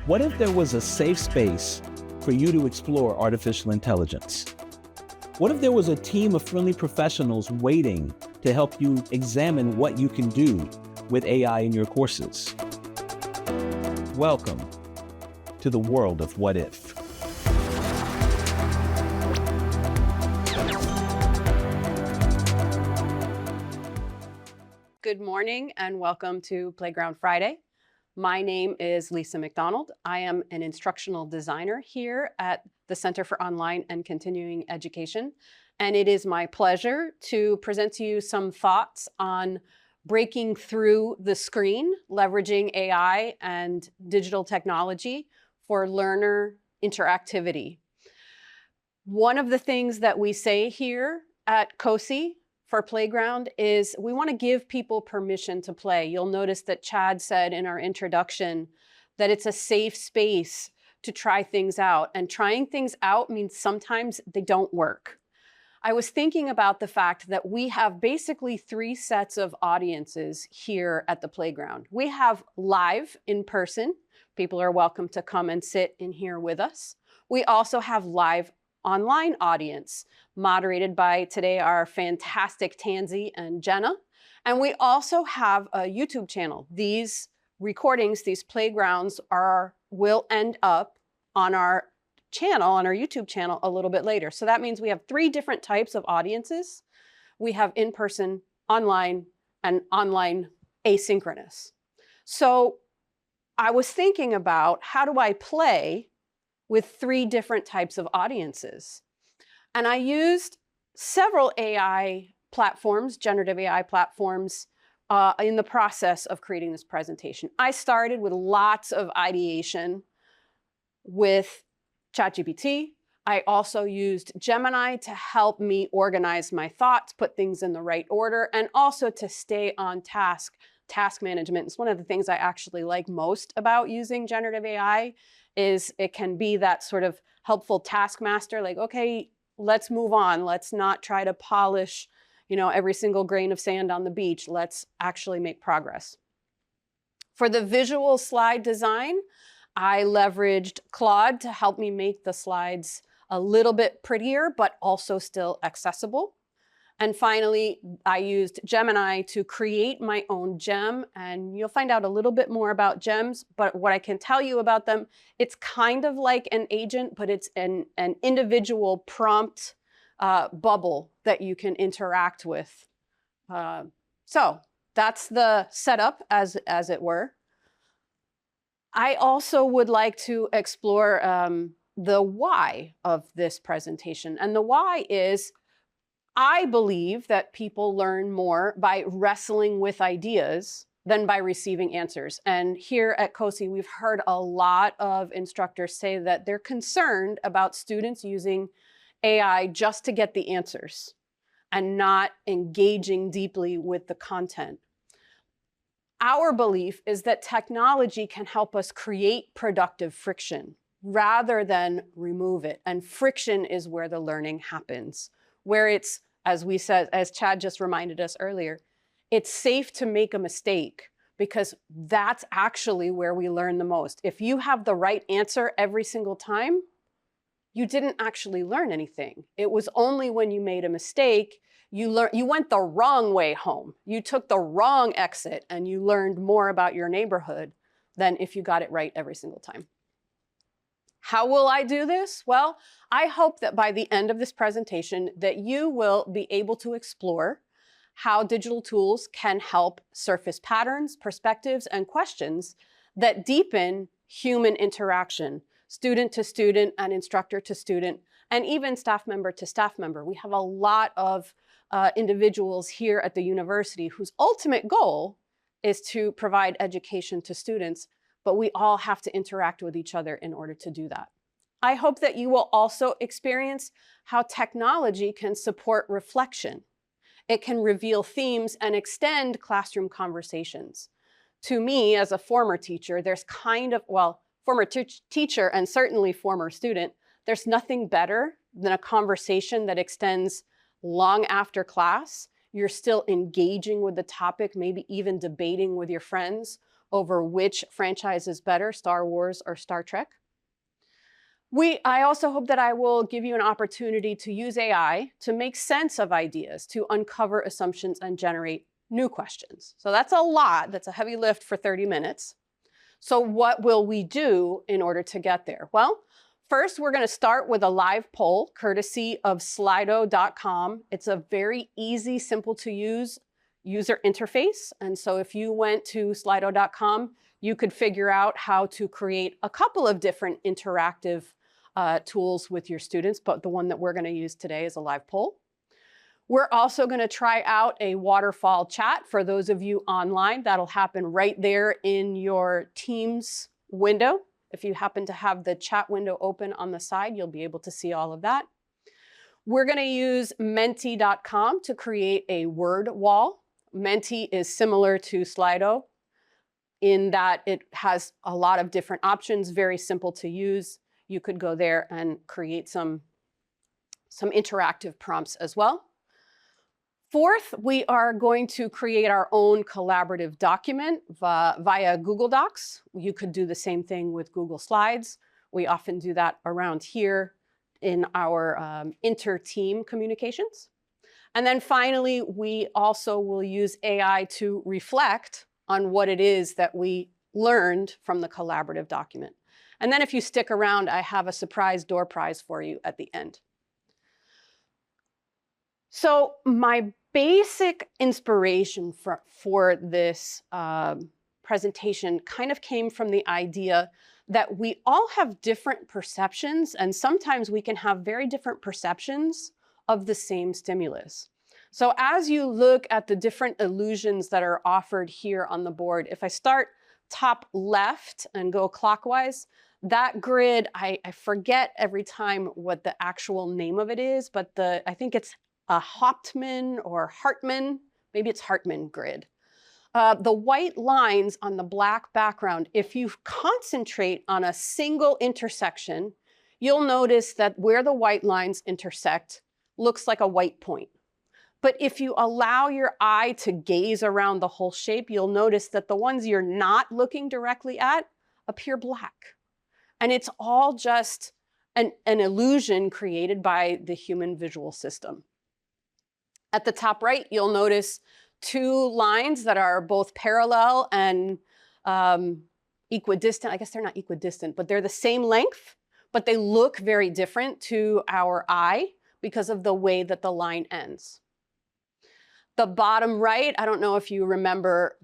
What if there was a safe space for you to explore artificial intelligence? What if there was a team of friendly professionals waiting to help you examine what you can do with AI in your courses? Welcome to the world of what if. Good morning and welcome to Playground Friday. My name is Lisa McDonald. I am an instructional designer here at the Center for Online and Continuing Education, and it is my pleasure to present to you some thoughts on breaking through the screen, leveraging AI and digital technology for learner interactivity. One of the things that we say here at COSI for Playground is we want to give people permission to play. You'll notice that Chad said in our introduction that it's a safe space to try things out. And trying things out means sometimes they don't work. I was thinking about the fact that we have basically three sets of audiences here at the Playground. We have live in person. People are welcome to come and sit in here with us. We also have live online audience, moderated by today our fantastic Tansy and Jenna. And we also have a YouTube channel. These recordings, these playgrounds will end up on our channel, on our YouTube channel a little bit later. So that means we have three different types of audiences. We have in-person, online, and online asynchronous. So I was thinking about how do I play with three different types of audiences. And I used several AI platforms, generative AI platforms, in the process of creating this presentation. I started with lots of ideation with ChatGPT. I also used Gemini to help me organize my thoughts, put things in the right order, and also to stay on task management. It's one of the things I actually like most about using generative AI is it can be that sort of helpful taskmaster, like, okay, let's move on. Let's not try to polish, every single grain of sand on the beach. Let's actually make progress. For the visual slide design, I leveraged Claude to help me make the slides a little bit prettier, but also still accessible. And finally, I used Gemini to create my own gem, and you'll find out a little bit more about gems, but what I can tell you about them, it's kind of like an agent, but it's an individual prompt bubble that you can interact with. So that's the setup, as it were. I also would like to explore the why of this presentation, and the why is I believe that people learn more by wrestling with ideas than by receiving answers. And here at COSI, we've heard a lot of instructors say that they're concerned about students using AI just to get the answers and not engaging deeply with the content. Our belief is that technology can help us create productive friction rather than remove it. And friction is where the learning happens, where it's, as we said, as Chad just reminded us earlier, it's safe to make a mistake because that's actually where we learn the most. If you have the right answer every single time, you didn't actually learn anything. It was only when you made a mistake, you went the wrong way home. You took the wrong exit and you learned more about your neighborhood than if you got it right every single time. How will I do this? Well, I hope that by the end of this presentation that you will be able to explore how digital tools can help surface patterns, perspectives, and questions that deepen human interaction, student to student and instructor to student, and even staff member to staff member. We have a lot of individuals here at the university whose ultimate goal is to provide education to students, but we all have to interact with each other in order to do that. I hope that you will also experience how technology can support reflection. It can reveal themes and extend classroom conversations. To me, as a former teacher, there's former teacher and certainly former student, there's nothing better than a conversation that extends long after class. You're still engaging with the topic, maybe even debating with your friends, over which franchise is better, Star Wars or Star Trek. I also hope that I will give you an opportunity to use AI to make sense of ideas, to uncover assumptions and generate new questions. So that's a lot. That's a heavy lift for 30 minutes. So what will we do in order to get there? Well, first, we're going to start with a live poll courtesy of slido.com. It's a very easy, simple to use user interface. And so if you went to slido.com, you could figure out how to create a couple of different interactive tools with your students, but the one that we're going to use today is a live poll. We're also going to try out a waterfall chat for those of you online. That'll happen right there in your Teams window. If you happen to have the chat window open on the side, you'll be able to see all of that. We're going to use menti.com to create a word wall. Menti is similar to Slido in that it has a lot of different options, very simple to use. You could go there and create some interactive prompts as well. Fourth, we are going to create our own collaborative document via Google Docs. You could do the same thing with Google Slides. We often do that around here in our inter-team communications. And then finally, we also will use AI to reflect on what it is that we learned from the collaborative document. And then if you stick around, I have a surprise door prize for you at the end. So my basic inspiration for this presentation kind of came from the idea that we all have different perceptions, and sometimes we can have very different perceptions of the same stimulus. So as you look at the different illusions that are offered here on the board, if I start top left and go clockwise, that grid, I forget every time what the actual name of it is, but I think it's a Hauptmann or Hartmann, maybe it's Hartmann grid. The white lines on the black background, if you concentrate on a single intersection, you'll notice that where the white lines intersect looks like a white point. But if you allow your eye to gaze around the whole shape, you'll notice that the ones you're not looking directly at appear black. And it's all just an illusion created by the human visual system. At the top right, you'll notice two lines that are both parallel and equidistant. I guess they're not equidistant, but they're the same length, but they look very different to our eye because of the way that the line ends. The bottom right, I don't know if you remember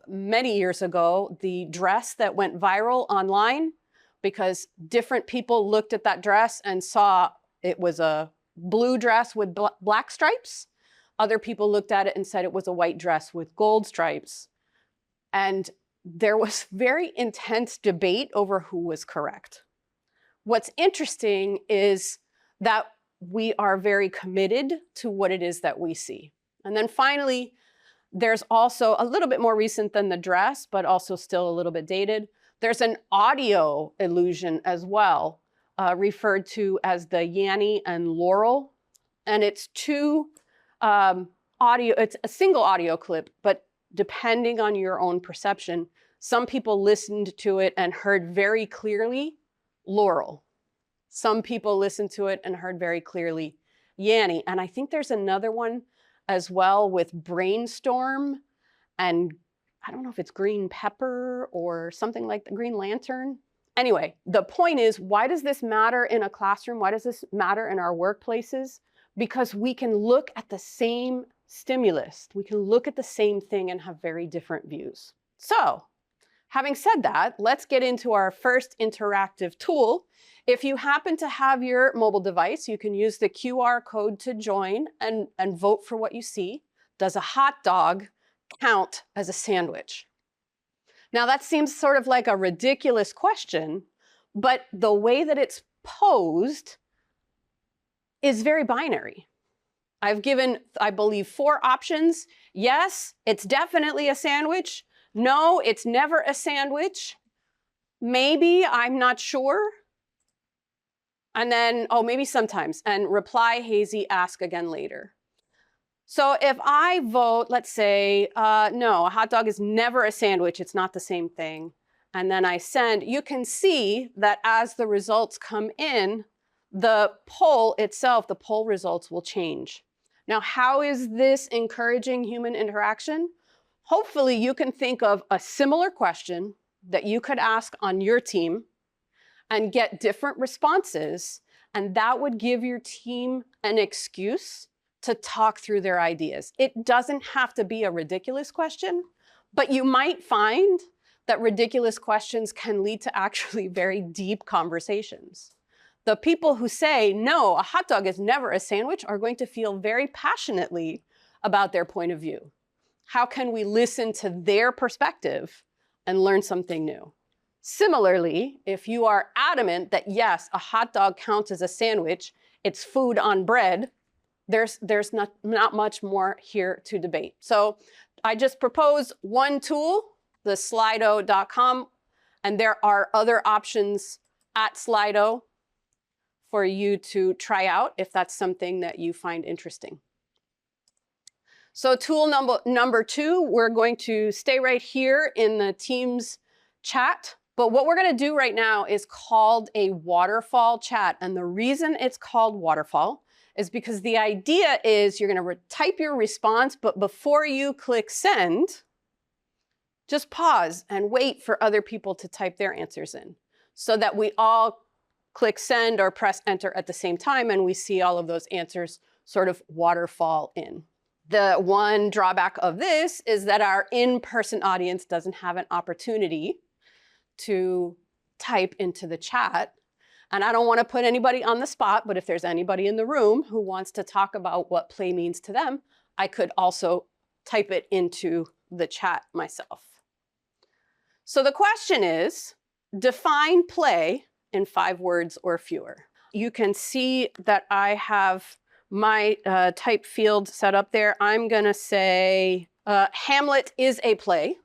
many years ago, the dress that went viral online because different people looked at that dress and saw it was a blue dress with black stripes. Other people looked at it and said it was a white dress with gold stripes. And there was very intense debate over who was correct. What's interesting is that we are very committed to what it is that we see. And then finally, there's also a little bit more recent than the dress, but also still a little bit dated. There's an audio illusion as well, referred to as the Yanny and Laurel. And it's it's a single audio clip, but depending on your own perception, some people listened to it and heard very clearly Laurel. Some people listened to it and heard very clearly Yanny. And I think there's another one as well with Brainstorm and I don't know if it's green pepper or something like the Green Lantern. Anyway, the point is, why does this matter in a classroom? Why does this matter in our workplaces? Because we can look at the same stimulus. We can look at the same thing and have very different views. So, having said that, let's get into our first interactive tool. If you happen to have your mobile device, you can use the QR code to join and vote for what you see. Does a hot dog count as a sandwich? Now that seems sort of like a ridiculous question, but the way that it's posed is very binary. I've given, I believe, 4 options. Yes, it's definitely a sandwich. No, it's never a sandwich. Maybe, I'm not sure. And then, oh, maybe sometimes. And reply hazy, ask again later. So if I vote, let's say, no, a hot dog is never a sandwich, it's not the same thing, and then I send, you can see that as the results come in, the poll itself, the poll results will change. Now, how is this encouraging human interaction? Hopefully you can think of a similar question that you could ask on your team and get different responses, and that would give your team an excuse to talk through their ideas. It doesn't have to be a ridiculous question, but you might find that ridiculous questions can lead to actually very deep conversations. The people who say, no, a hot dog is never a sandwich, are going to feel very passionately about their point of view. How can we listen to their perspective and learn something new? Similarly, if you are adamant that yes, a hot dog counts as a sandwich, it's food on bread, there's not much more here to debate. So I just proposed one tool, the slido.com, and there are other options at Slido for you to try out if that's something that you find interesting. So tool number 2, we're going to stay right here in the Teams chat. But what we're going to do right now is called a waterfall chat. And the reason it's called waterfall is because the idea is you're going to type your response, but before you click send, just pause and wait for other people to type their answers in so that we all click send or press enter at the same time and we see all of those answers sort of waterfall in. The one drawback of this is that our in-person audience doesn't have an opportunity to type into the chat. And I don't want to put anybody on the spot, but if there's anybody in the room who wants to talk about what play means to them, I could also type it into the chat myself. So the question is, define play in 5 words or fewer. You can see that I have my type field set up there. I'm going to say Hamlet is a play.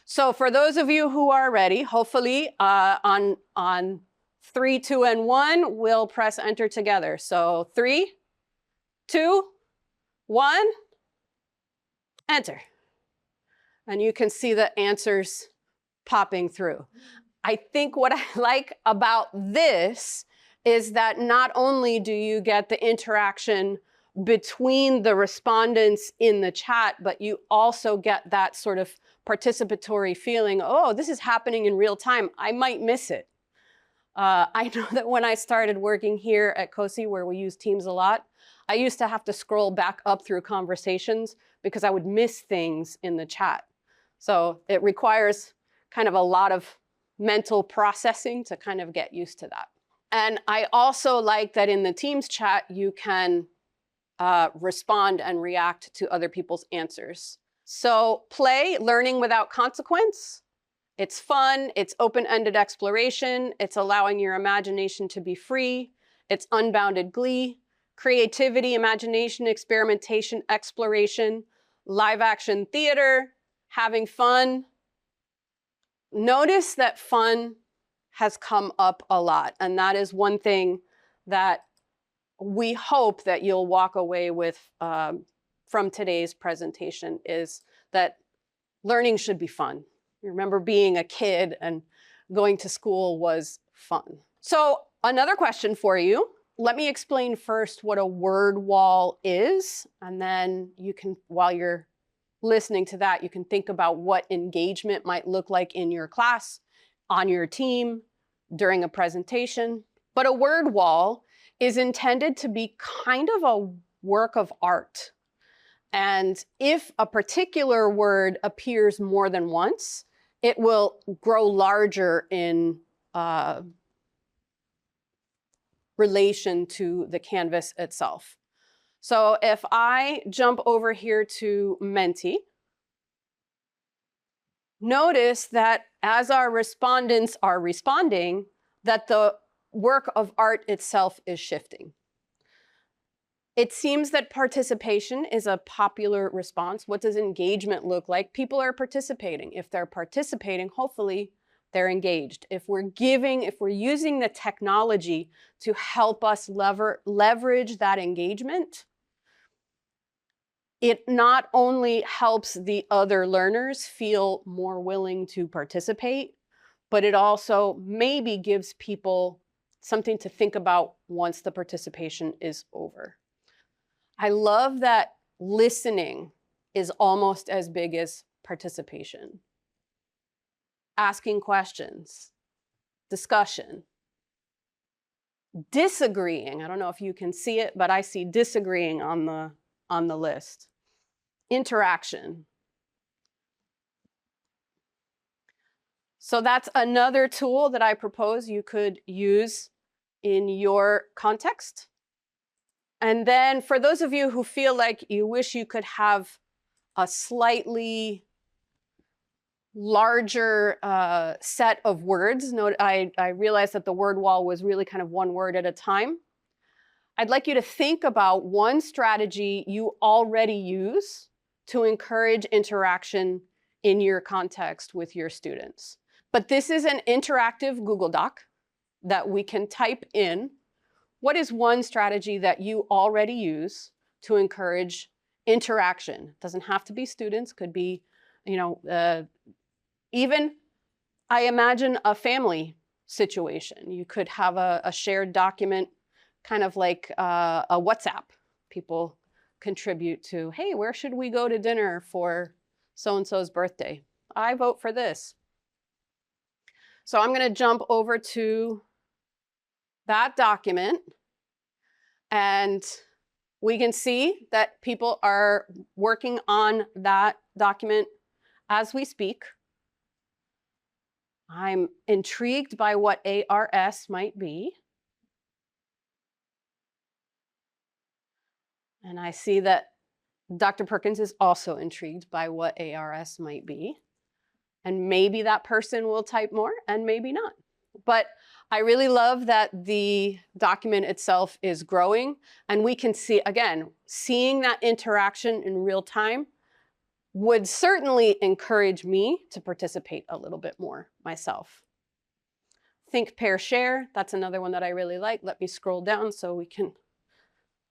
So for those of you who are ready, hopefully on 3, 2, and 1, we'll press enter together. So 3, 2, 1, enter. And you can see the answers popping through. I think what I like about this is that not only do you get the interaction between the respondents in the chat, but you also get that sort of participatory feeling, oh, this is happening in real time. I might miss it. I know that when I started working here at COSI, where we use Teams a lot, I used to have to scroll back up through conversations because I would miss things in the chat. So it requires kind of a lot of mental processing to kind of get used to that. And I also like that in the Teams chat, you can respond and react to other people's answers. So play, learning without consequence. It's fun, it's open-ended exploration, it's allowing your imagination to be free, it's unbounded glee, creativity, imagination, experimentation, exploration, live action theater, having fun. Notice that fun has come up a lot, and that is one thing that we hope that you'll walk away with from today's presentation, is that learning should be fun. You remember being a kid and going to school was fun. So another question for you. Let me explain first what a word wall is, and then you can, while you're listening to that, you can think about what engagement might look like in your class, on your team, during a presentation. But a word wall is intended to be kind of a work of art. And if a particular word appears more than once, it will grow larger in relation to the canvas itself. So if I jump over here to Menti, notice that as our respondents are responding, that the work of art itself is shifting. It seems that participation is a popular response. What does engagement look like? People are participating. If they're participating, hopefully they're engaged. If we're using the technology to help us leverage that engagement, it not only helps the other learners feel more willing to participate, but it also maybe gives people something to think about once the participation is over. I love that listening is almost as big as participation. Asking questions, discussion, disagreeing. I don't know if you can see it, but I see disagreeing on the list. Interaction. So that's another tool that I propose you could use in your context. And then for those of you who feel like you wish you could have a slightly larger set of words, note I realized that the word wall was really kind of one word at a time. I'd like you to think about one strategy you already use to encourage interaction in your context with your students. But this is an interactive Google Doc that we can type in. What is one strategy that you already use to encourage interaction? It doesn't have to be students, could be, even, I imagine, a family situation. You could have a shared document, kind of like a WhatsApp. People contribute to, hey, where should we go to dinner for so-and-so's birthday? I vote for this. So I'm going to jump over to that document, and we can see that people are working on that document as we speak. I'm intrigued by what ARS might be. And I see that Dr. Perkins is also intrigued by what ARS might be. And maybe that person will type more and maybe not. But I really love that the document itself is growing. And we can see, again, seeing that interaction in real time would certainly encourage me to participate a little bit more myself. Think, pair, share. That's another one that I really like. Let me scroll down so we can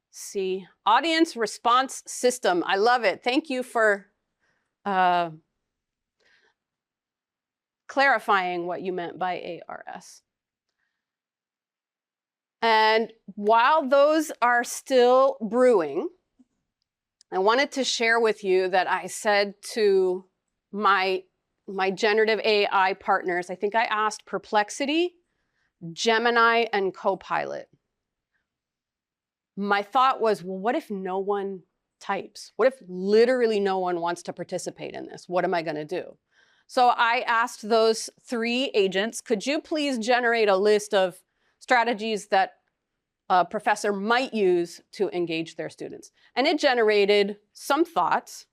see. Audience response system. I love it. Thank you for clarifying what you meant by ARS. And while those are still brewing, I wanted to share with you that I said to my generative AI partners, I think I asked Perplexity, Gemini, and Copilot. My thought was, well, what if no one types? What if literally no one wants to participate in this? What am I going to do? So I asked those 3 agents, could you please generate a list of strategies that a professor might use to engage their students? And it generated some thoughts.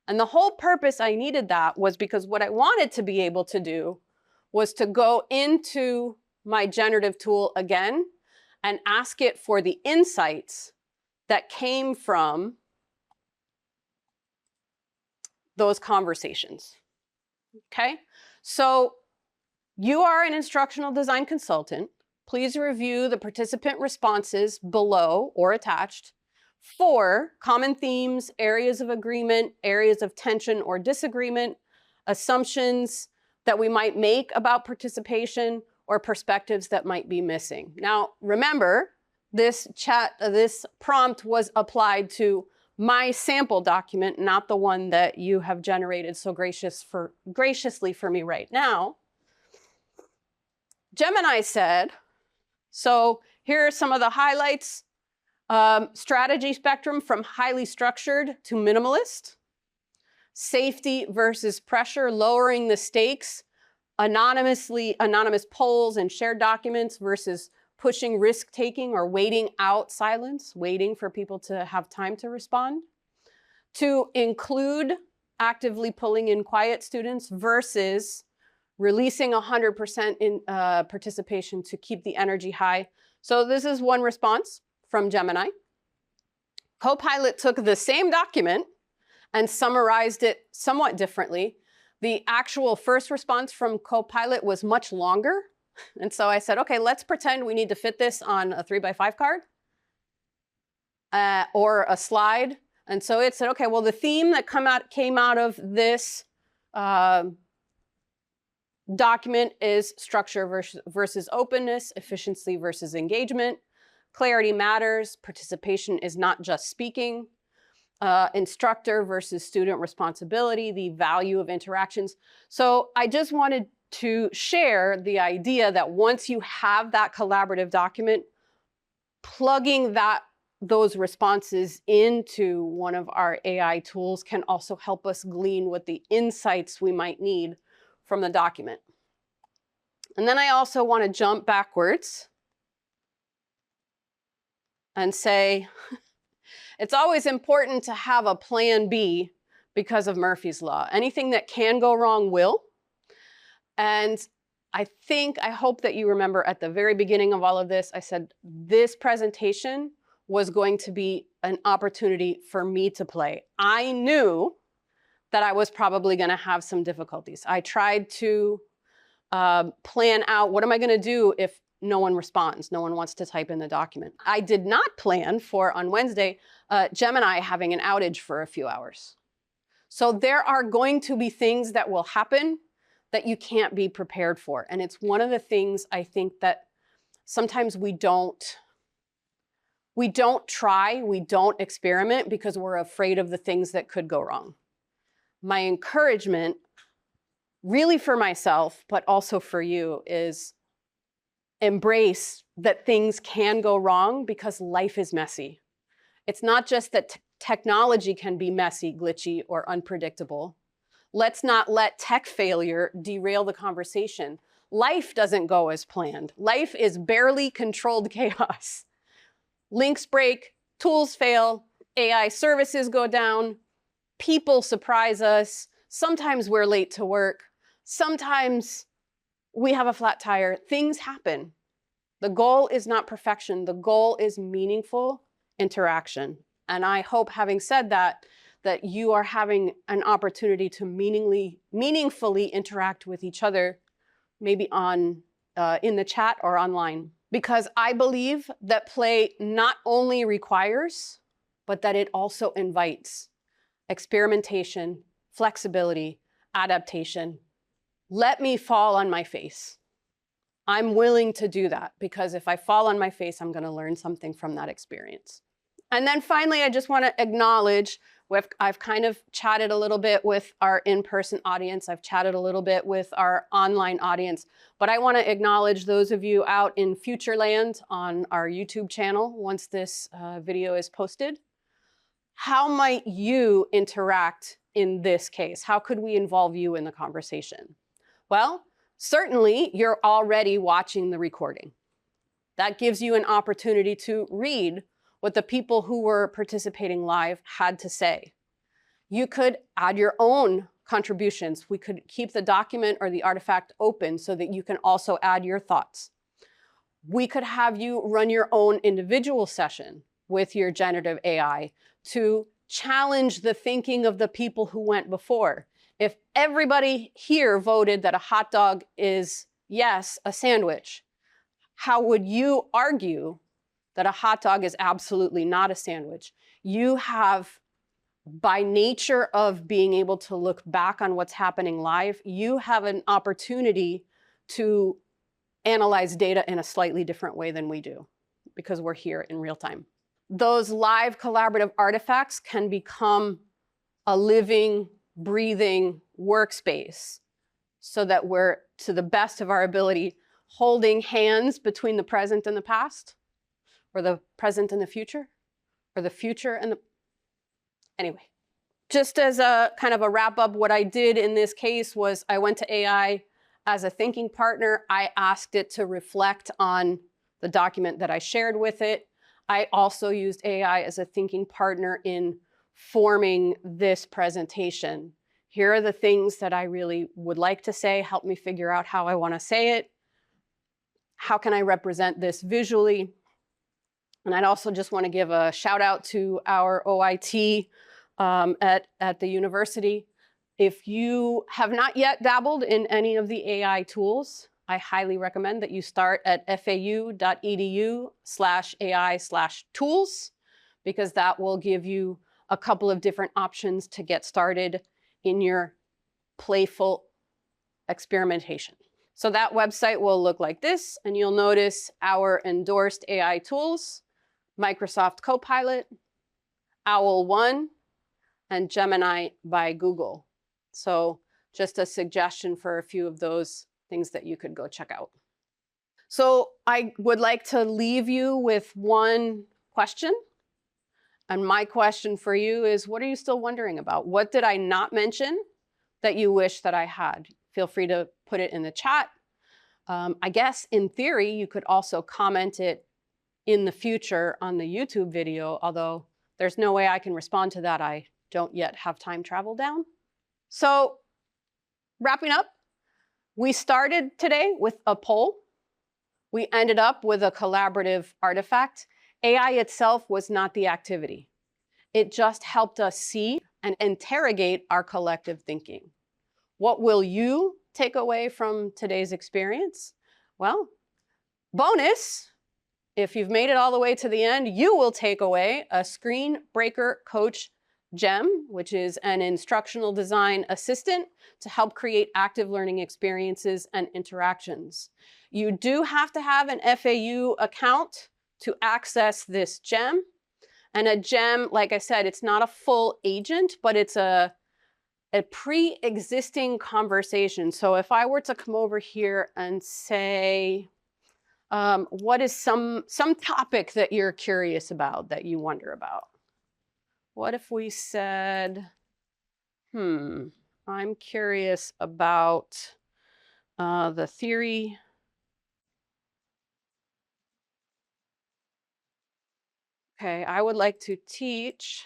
And the whole purpose I needed that was because what I wanted to be able to do was to go into my generative tool again and ask it for the insights that came from those conversations. Okay, so you are an instructional design consultant. Please review the participant responses below or attached for common themes, areas of agreement, areas of tension or disagreement, assumptions that we might make about participation, or perspectives that might be missing. Now, remember, this prompt was applied to my sample document, not the one that you have generated so graciously for me right now. Gemini said, so here are some of the highlights. Strategy spectrum from highly structured to minimalist. Safety versus pressure, lowering the stakes. Anonymous polls and shared documents versus pushing risk-taking or waiting out silence, waiting for people to have time to respond. To include actively pulling in quiet students versus releasing 100% in participation to keep the energy high. So this is one response from Gemini. Copilot took the same document and summarized it somewhat differently. The actual first response from Copilot was much longer. And so I said, okay, let's pretend we need to fit this on a 3x5 card or a slide. And so it said, okay, well, the theme that came out of this document is structure versus openness, efficiency versus engagement, clarity matters, participation is not just speaking, instructor versus student responsibility, the value of interactions. So I just wanted to share the idea that once you have that collaborative document, plugging those responses into one of our AI tools can also help us glean what the insights we might need from the document. And then I also want to jump backwards and say, it's always important to have a plan B because of Murphy's Law. Anything that can go wrong will. And I hope that you remember at the very beginning of all of this, I said this presentation was going to be an opportunity for me to play. I knew that I was probably going to have some difficulties. I tried to plan out, what am I going to do if no one responds, no one wants to type in the document. I did not plan for, on Wednesday, Gemini having an outage for a few hours. So there are going to be things that will happen that you can't be prepared for. And it's one of the things I think that sometimes we don't try, we don't experiment because we're afraid of the things that could go wrong. My encouragement, really for myself, but also for you, is embrace that things can go wrong because life is messy. It's not just that technology can be messy, glitchy, or unpredictable. Let's not let tech failure derail the conversation. Life doesn't go as planned. Life is barely controlled chaos. Links break, tools fail, AI services go down, people surprise us. Sometimes we're late to work. Sometimes we have a flat tire. Things happen. The goal is not perfection. The goal is meaningful interaction. And I hope, having said that, that you are having an opportunity to meaningfully interact with each other, maybe in the chat or online. Because I believe that play not only requires, but that it also invites experimentation, flexibility, adaptation. Let me fall on my face. I'm willing to do that because if I fall on my face, I'm going to learn something from that experience. And then finally, I just want to acknowledge, I've kind of chatted a little bit with our in-person audience. I've chatted a little bit with our online audience, but I want to acknowledge those of you out in Futureland on our YouTube channel once this video is posted. How might you interact in this case? How could we involve you in the conversation? Well, certainly you're already watching the recording. That gives you an opportunity to read what the people who were participating live had to say. You could add your own contributions. We could keep the document or the artifact open so that you can also add your thoughts. We could have you run your own individual session with your generative AI to challenge the thinking of the people who went before. If everybody here voted that a hot dog is, yes, a sandwich, how would you argue that a hot dog is absolutely not a sandwich? You have, by nature of being able to look back on what's happening live, you have an opportunity to analyze data in a slightly different way than we do because we're here in real time. Those live collaborative artifacts can become a living, breathing workspace so that we're, to the best of our ability, holding hands between the present and the past, or the present and the future, or the future and the... Anyway, just as a kind of a wrap up, what I did in this case was I went to AI as a thinking partner. I asked it to reflect on the document that I shared with it. I also used AI as a thinking partner in forming this presentation. Here are the things that I really would like to say. Help me figure out how I want to say it. How can I represent this visually? And I'd also just want to give a shout out to our OIT at the university. If you have not yet dabbled in any of the AI tools, I highly recommend that you start at fau.edu/AI/tools, because that will give you a couple of different options to get started in your playful experimentation. So that website will look like this, and you'll notice our endorsed AI tools, Microsoft Copilot, Owl One, and Gemini by Google. So just a suggestion for a few of those things that you could go check out. So I would like to leave you with one question. And my question for you is, what are you still wondering about? What did I not mention that you wish that I had? Feel free to put it in the chat. I guess in theory, you could also comment it in the future on the YouTube video, although there's no way I can respond to that. I don't yet have time travel down. So wrapping up, we started today with a poll. We ended up with a collaborative artifact. AI itself was not the activity. It just helped us see and interrogate our collective thinking. What will you take away from today's experience? Well, bonus, if you've made it all the way to the end, you will take away a Screen Breaker Coach Gem, which is an instructional design assistant to help create active learning experiences and interactions. You do have to have an FAU account to access this gem. And a gem, like I said, it's not a full agent, but it's a pre-existing conversation. So if I were to come over here and say, what is some topic that you're curious about, that you wonder about? What if we said, I'm curious about the theory. Okay, I would like to teach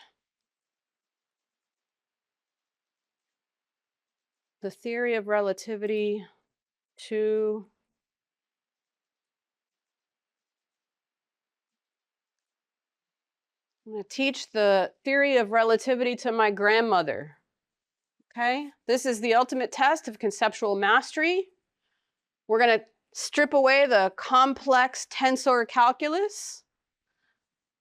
the theory of relativity to I'm going to teach the theory of relativity to my grandmother. Okay, this is the ultimate test of conceptual mastery. We're going to strip away the complex tensor calculus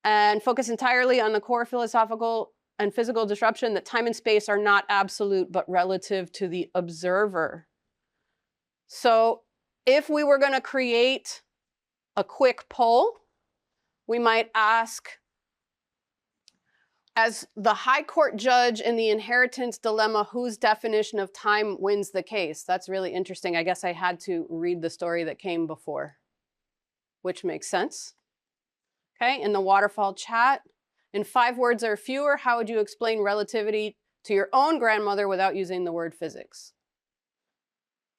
and focus entirely on the core philosophical and physical disruption that time and space are not absolute but relative to the observer. So if we were going to create a quick poll, we might ask, as the High Court judge in the inheritance dilemma, whose definition of time wins the case? That's really interesting. I guess I had to read the story that came before, which makes sense. Okay, in the waterfall chat, in 5 words or fewer, how would you explain relativity to your own grandmother without using the word physics?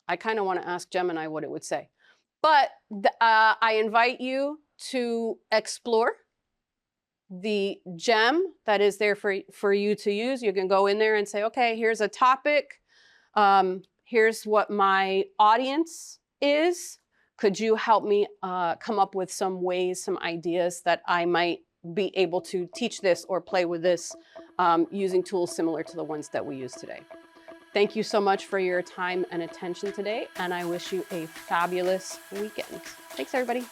I kind of want to ask Gemini what it would say. But I invite you to explore the gem that is there for you to use. You can go in there and say, okay, here's a topic. Here's what my audience is. Could you help me come up with some ways, some ideas that I might be able to teach this or play with this using tools similar to the ones that we use today? Thank you so much for your time and attention today, and I wish you a fabulous weekend. Thanks, everybody.